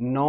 9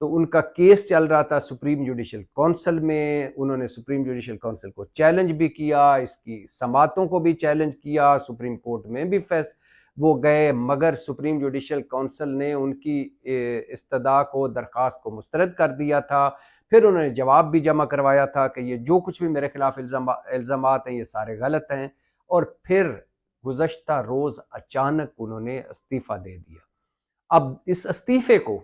تو ان کا کیس چل رہا تھا سپریم جوڈیشل کونسل میں. انہوں نے سپریم جوڈیشل کونسل کو چیلنج بھی کیا، اس کی سماعتوں کو بھی چیلنج کیا، سپریم کورٹ میں بھی وہ گئے، مگر سپریم جوڈیشل کونسل نے ان کی استدعا کو، درخواست کو مسترد کر دیا تھا. پھر انہوں نے جواب بھی جمع کروایا تھا کہ یہ جو کچھ بھی میرے خلاف الزامات ہیں یہ سارے غلط ہیں، اور پھر گزشتہ روز اچانک انہوں نے استعفیٰ دے دیا. اب اس استعفے کو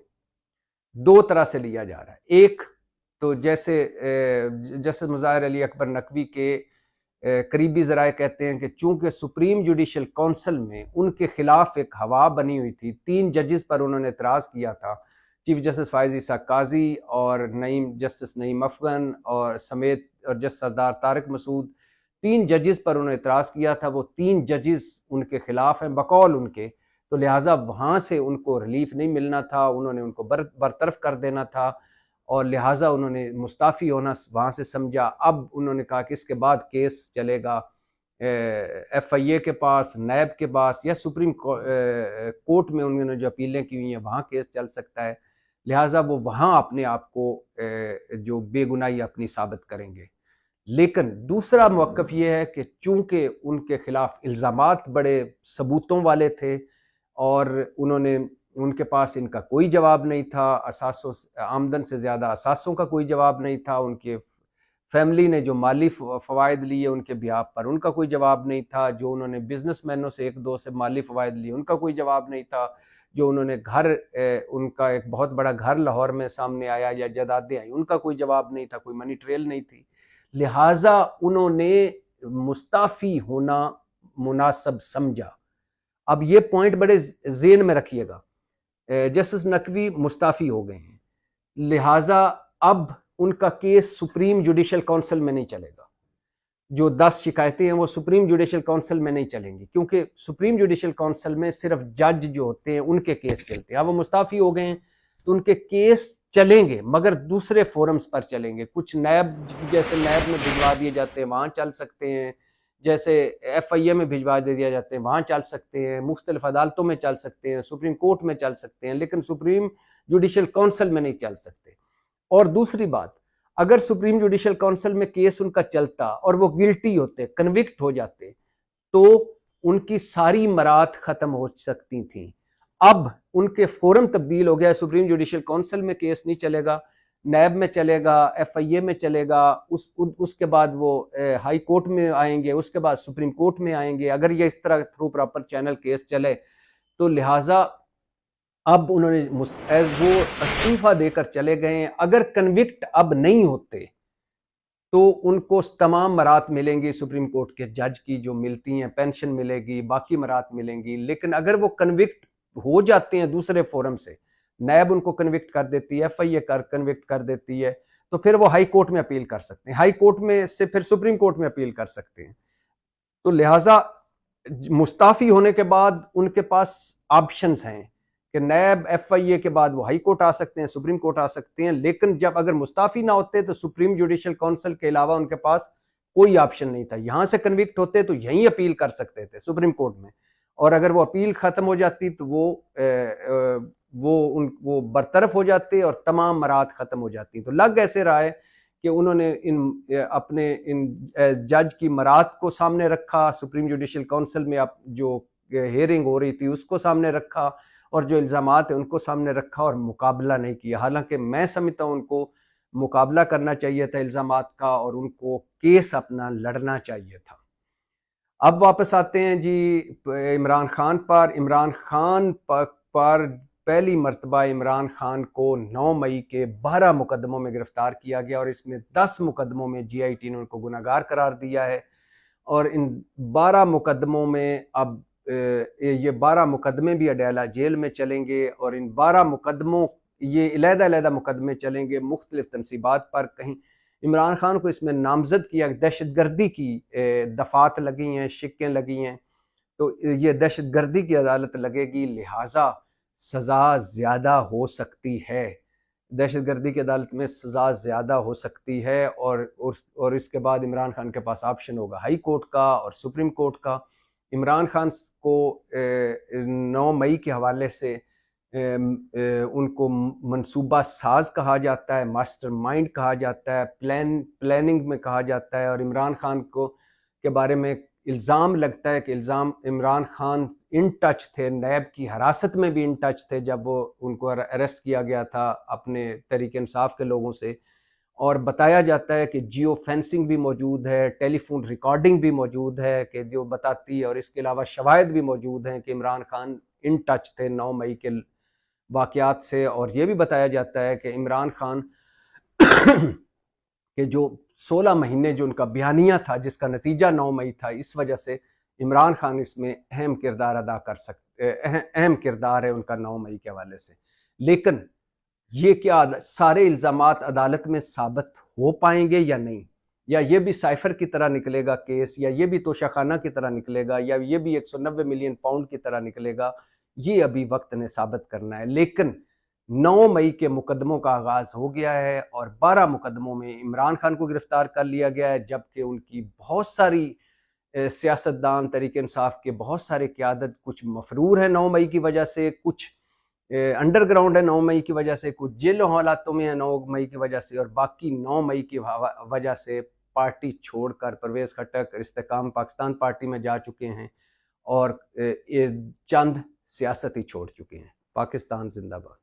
دو طرح سے لیا جا رہا ہے. ایک تو جیسے جسٹس مظاہر علی اکبر نقوی کے قریبی ذرائع کہتے ہیں کہ چونکہ سپریم جوڈیشل کونسل میں ان کے خلاف ایک ہوا بنی ہوئی تھی، 3 ججز پر انہوں نے اعتراض کیا تھا، چیف جسٹس فائز عیسیٰ قاضی اور جسٹس نعیم افغن اور سمیت اور جسٹس سردار طارق مسعود، 3 ججز پر انہوں نے اعتراض کیا تھا. وہ 3 ججز ان کے خلاف ہیں بقول ان کے، تو لہٰذا وہاں سے ان کو ریلیف نہیں ملنا تھا، انہوں نے ان کو برطرف کر دینا تھا، اور لہٰذا انہوں نے مستعفی ہونا وہاں سے سمجھا. اب انہوں نے کہا کہ اس کے بعد کیس چلے گا ایف آئی اے کے پاس، نیب کے پاس، یا سپریم کورٹ میں انہوں نے جو اپیلیں کی ہوئی ہیں وہاں کیس چل سکتا ہے. لہٰذا وہ وہاں اپنے آپ کو جو بے گناہی اپنی ثابت کریں گے. لیکن دوسرا موقف یہ ہے کہ چونکہ ان کے خلاف الزامات بڑے ثبوتوں والے تھے، اور ان کے پاس ان کا کوئی جواب نہیں تھا، اساسوں آمدن سے زیادہ اساسوں کا کوئی جواب نہیں تھا، ان کے فیملی نے جو مالی فوائد لیے ان کے بیاہ پر ان کا کوئی جواب نہیں تھا، جو انہوں نے بزنس مینوں سے 1-2 سے مالی فوائد لیے ان کا کوئی جواب نہیں تھا، جو انہوں نے ان کا ایک بہت بڑا گھر لاہور میں سامنے آیا یا جائیدادیں آئیں ان کا کوئی جواب نہیں تھا، کوئی منی ٹریل نہیں تھی. لہٰذا انہوں نے مستعفی ہونا مناسب سمجھا. اب یہ پوائنٹ بڑے ذہن میں رکھیے گا، جسٹس نقوی مستعفی ہو گئے ہیں، لہٰذا اب ان کا کیس سپریم جوڈیشل کونسل میں نہیں چلے گا. جو 10 شکایتیں ہیں وہ سپریم جوڈیشل کونسل میں نہیں چلیں گی، کیونکہ سپریم جوڈیشل کونسل میں صرف جج جو ہوتے ہیں ان کے کیس چلتے ہیں. اب وہ مستعفی ہو گئے ہیں تو ان کے کیس چلیں گے، مگر دوسرے فورمز پر چلیں گے. کچھ نیب، جیسے نیب میں بھجوا دیے جاتے ہیں وہاں چل سکتے ہیں، جیسے ایف آئی اے میں بھجوا دیا جاتے ہیں وہاں چل سکتے ہیں، مختلف عدالتوں میں چل سکتے ہیں، سپریم کورٹ میں چل سکتے ہیں، لیکن سپریم جوڈیشل کونسل میں نہیں چل سکتے. اور دوسری بات، اگر سپریم جوڈیشل کونسل میں کیس ان کا چلتا اور وہ گلٹی ہوتے، کنوکٹ ہو جاتے، تو ان کی ساری مراد ختم ہو سکتی تھیں. اب ان کے فورم تبدیل ہو گیا، سپریم جوڈیشل کونسل میں کیس نہیں چلے گا، نیب میں چلے گا، ایف آئی اے میں چلے گا، اس کے بعد وہ ہائی کورٹ میں آئیں گے، اس کے بعد سپریم کورٹ میں آئیں گے اگر یہ اس طرح تھرو پراپر چینل کیس چلے. تو لہٰذا اب انہوں نے وہ استعفیٰ دے کر چلے گئے ہیں. اگر کنوکٹ اب نہیں ہوتے تو ان کو تمام مراد ملیں گی سپریم کورٹ کے جج کی جو ملتی ہیں، پینشن ملے گی، باقی مراد ملیں گی. لیکن اگر وہ کنوکٹ ہو جاتے ہیں دوسرے فورم سے، نیب ان کو کنوکٹ کر دیتی ہے، ایف آئی اے کنوکٹ کر دیتی ہے، تو پھر وہ ہائی کورٹ میں اپیل کر سکتے ہیں، ہائی کورٹ میں سے پھر سپریم کورٹ میں اپیل کر سکتے ہیں. تو لہٰذا مستعفی ہونے کے بعد ان کے پاس آپشنز ہیں کہ نیب، ایف آئی اے کے بعد وہ ہائی کورٹ آ سکتے ہیں، سپریم کورٹ آ سکتے ہیں. لیکن جب اگر مستعفی نہ ہوتے تو سپریم جوڈیشل کونسل کے علاوہ ان کے پاس کوئی آپشن نہیں تھا. یہاں سے کنوکٹ ہوتے تو یہیں اپیل کر سکتے تھے سپریم کورٹ میں، اور اگر وہ اپیل ختم ہو جاتی تو وہ برطرف ہو جاتے اور تمام مراد ختم ہو جاتی. تو لگ ایسے رہا ہے کہ انہوں نے اپنے جج کی مراد کو سامنے رکھا، سپریم جوڈیشل کونسل میں جو ہیئرنگ ہو رہی تھی اس کو سامنے رکھا، اور جو الزامات ہیں ان کو سامنے رکھا، اور مقابلہ نہیں کیا. حالانکہ میں سمجھتا ہوں ان کو مقابلہ کرنا چاہیے تھا الزامات کا، اور ان کو کیس اپنا لڑنا چاہیے تھا. اب واپس آتے ہیں جی عمران خان پر. عمران خان پر پہلی مرتبہ عمران خان کو 9 مئی کے 12 مقدموں میں گرفتار کیا گیا، اور اس میں 10 مقدموں میں جی آئی ٹی نے ان کو گناہگار قرار دیا ہے. اور ان 12 مقدموں میں اب یہ 12 مقدمے بھی اڈیالہ جیل میں چلیں گے، اور ان 12 مقدموں یہ علیحدہ علیحدہ مقدمے چلیں گے مختلف تنصیبات پر. کہیں عمران خان کو اس میں نامزد کیا، دہشت گردی کی دفعات لگی ہیں، شکیں لگی ہیں، تو یہ دہشت گردی کی عدالت لگے گی، لہٰذا سزا زیادہ ہو سکتی ہے. دہشت گردی کی عدالت میں سزا زیادہ ہو سکتی ہے، اور اس کے بعد عمران خان کے پاس آپشن ہوگا ہائی کورٹ کا اور سپریم کورٹ کا. عمران خان کو 9 مئی کے حوالے سے ان کو منصوبہ ساز کہا جاتا ہے، ماسٹر مائنڈ کہا جاتا ہے، پلاننگ میں کہا جاتا ہے، اور عمران خان کو کے بارے میں الزام لگتا ہے کہ عمران خان ان ٹچ تھے، نیب کی حراست میں بھی ان ٹچ تھے جب وہ ان کو اریسٹ کیا گیا تھا اپنے تحریک انصاف کے لوگوں سے، اور بتایا جاتا ہے کہ جیو فینسنگ بھی موجود ہے، ٹیلی فون ریکارڈنگ بھی موجود ہے کہ جو بتاتی ہے، اور اس کے علاوہ شواہد بھی موجود ہیں کہ عمران خان ان ٹچ تھے 9 مئی کے واقعات سے، اور یہ بھی بتایا جاتا ہے کہ عمران خان کہ جو 16 مہینے جو ان کا بیانیہ تھا جس کا نتیجہ 9 مئی تھا، اس وجہ سے عمران خان اس میں اہم کردار ادا کر سکتے، اہم کردار ہے ان کا 9 مئی کے حوالے سے۔ لیکن یہ کیا سارے الزامات عدالت میں ثابت ہو پائیں گے یا نہیں، یا یہ بھی سائفر کی طرح نکلے گا کیس، یا یہ بھی توشہ خانہ کی طرح نکلے گا، یا یہ بھی 190 ملین پاؤنڈ کی طرح نکلے گا، یہ ابھی وقت نے ثابت کرنا ہے۔ لیکن 9 مئی کے مقدموں کا آغاز ہو گیا ہے، اور 12 مقدموں میں عمران خان کو گرفتار کر لیا گیا ہے، جبکہ ان کی بہت ساری سیاستدان تحریک انصاف کے بہت سارے قیادت کچھ مفرور ہیں 9 مئی کی وجہ سے، کچھ انڈر گراؤنڈ ہے 9 مئی کی وجہ سے، کچھ جیلوں حالاتوں میں ہے 9 مئی کی وجہ سے، اور باقی 9 مئی کی وجہ سے پارٹی چھوڑ کر پرویز خٹک استحکام پاکستان پارٹی میں جا چکے ہیں، اور چند سیاست ہی چھوڑ چکے ہیں۔ پاکستان زندہ باد۔